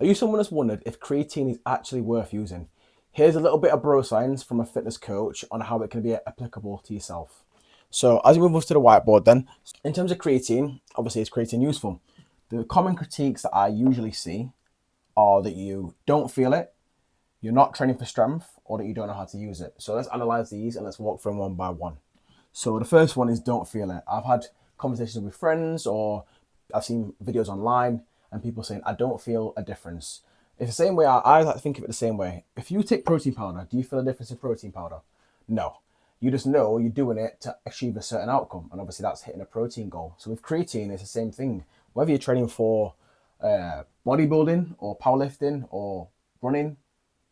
Are you someone that's wondered if creatine is actually worth using? Here's a little bit of bro science from a fitness coach on how it can be applicable to yourself. So as we move us to the whiteboard then, in terms of creatine, obviously is creatine useful? The common critiques that I usually see are that you don't feel it, you're not training for strength, or that you don't know how to use it. So let's analyze these and let's walk through them one by one. So the first one is don't feel it. I've had conversations with friends or I've seen videos online and people saying, I don't feel a difference. It's the same way I like to think of it the same way. If you take protein powder, do you feel a difference in protein powder? No. You just know you're doing it to achieve a certain outcome. And obviously that's hitting a protein goal. So with creatine, it's the same thing. Whether you're training for bodybuilding or powerlifting or running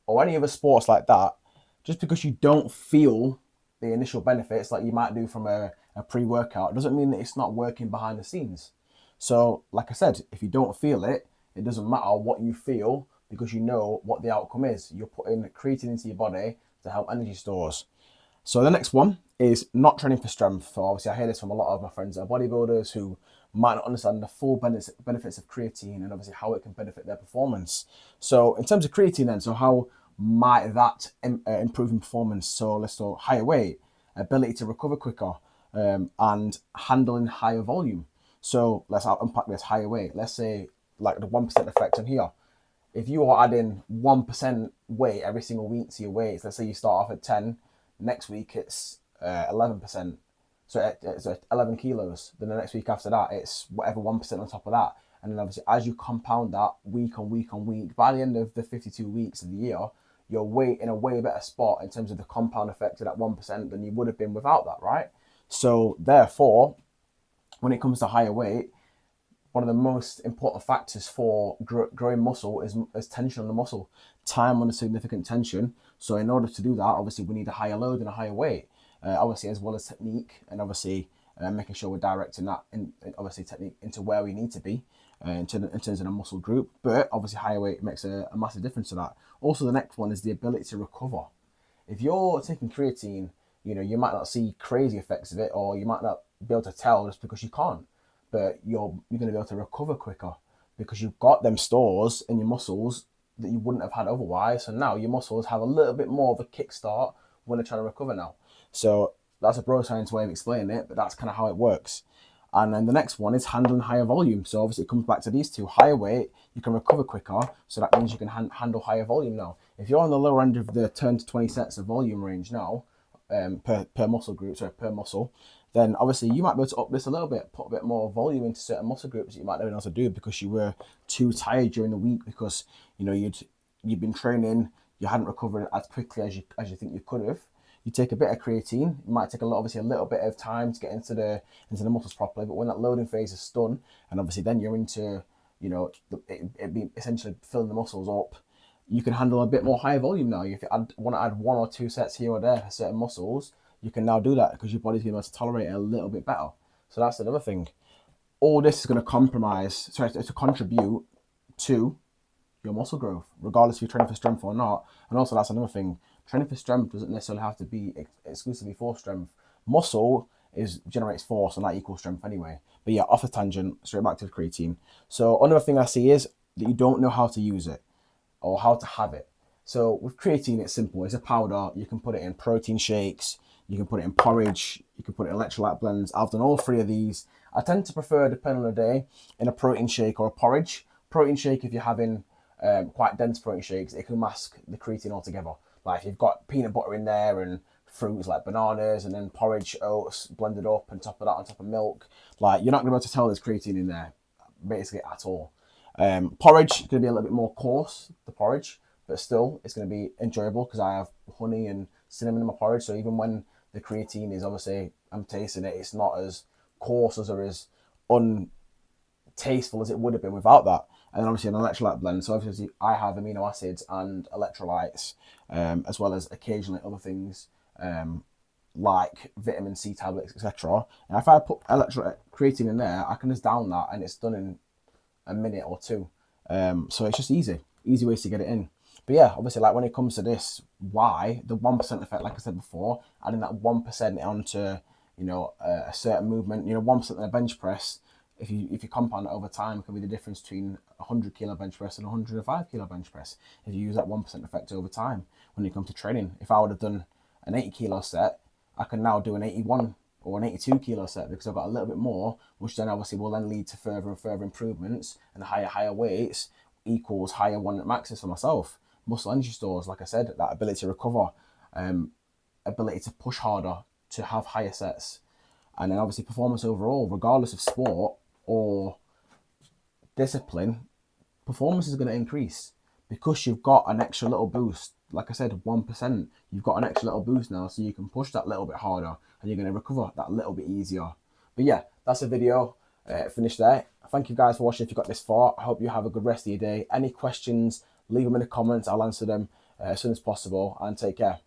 or any other sports like that, just because you don't feel the initial benefits like you might do from a pre-workout doesn't mean that it's not working behind the scenes. So, like I said, if you don't feel it, it doesn't matter what you feel because you know what the outcome is. You're putting creatine into your body to help energy stores. So the next one is not training for strength. So obviously I hear this from a lot of my friends that are bodybuilders who might not understand the full benefits of creatine and obviously how it can benefit their performance. So in terms of creatine then, so how might that improve in performance? So let's talk higher weight, ability to recover quicker, and handling higher volume. So let's unpack this higher weight. Let's say like the 1% effect on here. If you are adding 1% weight every single week to your weights, let's say you start off at 10, next week it's 11%. So 11 kilos. Then the next week after that, it's whatever 1% on top of that. And then obviously, as you compound that week on week on week, by the end of the 52 weeks of the year, you're way in a way better spot in terms of the compound effect of that 1% than you would have been without that, right? So therefore, when it comes to higher weight, one of the most important factors for growing muscle is tension on the muscle, time under significant tension. So in order to do that, obviously we need a higher load and a higher weight, obviously as well as technique, and obviously making sure we're directing that obviously technique into where we need to be in terms of the muscle group. But obviously higher weight makes a massive difference to that. Also, the next one is the ability to recover. If you're taking creatine, you might not see crazy effects of it, or you might not be able to tell just because you can't. But you're going to be able to recover quicker because you've got them stores in your muscles that you wouldn't have had otherwise. So now your muscles have a little bit more of a kickstart when they're trying to recover now. So that's a bro science way of explaining it, but that's kind of how it works. And then the next one is handling higher volume. So obviously it comes back to these two. Higher weight, you can recover quicker. So that means you can handle higher volume now. If you're on the lower end of the 10 to 20 sets of volume range now, per muscle group, sorry, per muscle, then obviously you might be able to up this a little bit, put a bit more volume into certain muscle groups that you might not be able to do because you were too tired during the week because you'd been training, you hadn't recovered as quickly as you think you could have. You take a bit of creatine. It might take obviously a little bit of time to get into the muscles properly, but when that loading phase is done, and obviously then you're into it be essentially filling the muscles up, you can handle a bit more high volume now. If you want to add one or two sets here or there for certain muscles, you can now do that because your body's going to be able to tolerate it a little bit better. So that's another thing. All this is going to contribute to your muscle growth, regardless if you're training for strength or not. And also, that's another thing. Training for strength doesn't necessarily have to be exclusively for strength. Muscle generates force, and that equals strength anyway. But yeah, off the tangent, straight back to the creatine. So another thing I see is that you don't know how to use it or how to have it. So with creatine, it's simple. It's a powder. You can put it in protein shakes. You can put it in porridge. You can put it in electrolyte blends. I've done all three of these. I tend to prefer, depending on the day, in a protein shake or a porridge. Protein shake, if you're having quite dense protein shakes, it can mask the creatine altogether. Like if you've got peanut butter in there and fruits like bananas and then porridge oats blended up and top of that on top of milk, like you're not going to be able to tell there's creatine in there basically at all. Porridge is going to be a little bit more coarse, the porridge, but still it's going to be enjoyable because I have honey and cinnamon in my porridge. So even when the creatine is obviously, I'm tasting it, it's not as coarse or as untasteful as it would have been without that. And then obviously an electrolyte blend. So obviously I have amino acids and electrolytes, as well as occasionally other things like vitamin C tablets, etc. And if I put electrolyte creatine in there, I can just down that and it's done in a minute or two. So it's just easy ways to get it in. But yeah, obviously, like when it comes to this, why the 1% effect, like I said before, adding that 1% onto a certain movement, 1% in a bench press if you compound it over time, it can be the difference between 100 kilo bench press and 105 kilo bench press. If you use that 1% effect over time, when you come to training, if I would have done an 80 kilo set, I can now do an 81 or an 82 kilo set because I've got a little bit more, which then obviously will then lead to further and further improvements, and higher weights equals higher one at maxes for myself. Muscle energy stores, like I said, that ability to recover, ability to push harder, to have higher sets, and then obviously performance overall, regardless of sport or discipline, performance is going to increase because you've got an extra little boost. Like I said, 1%, you've got an extra little boost now, so you can push that little bit harder and you're going to recover that little bit easier. But yeah, that's the video. Finished there. Thank you guys for watching if you got this far. I hope you have a good rest of your day. Any questions, leave them in the comments. I'll answer them as soon as possible, and take care.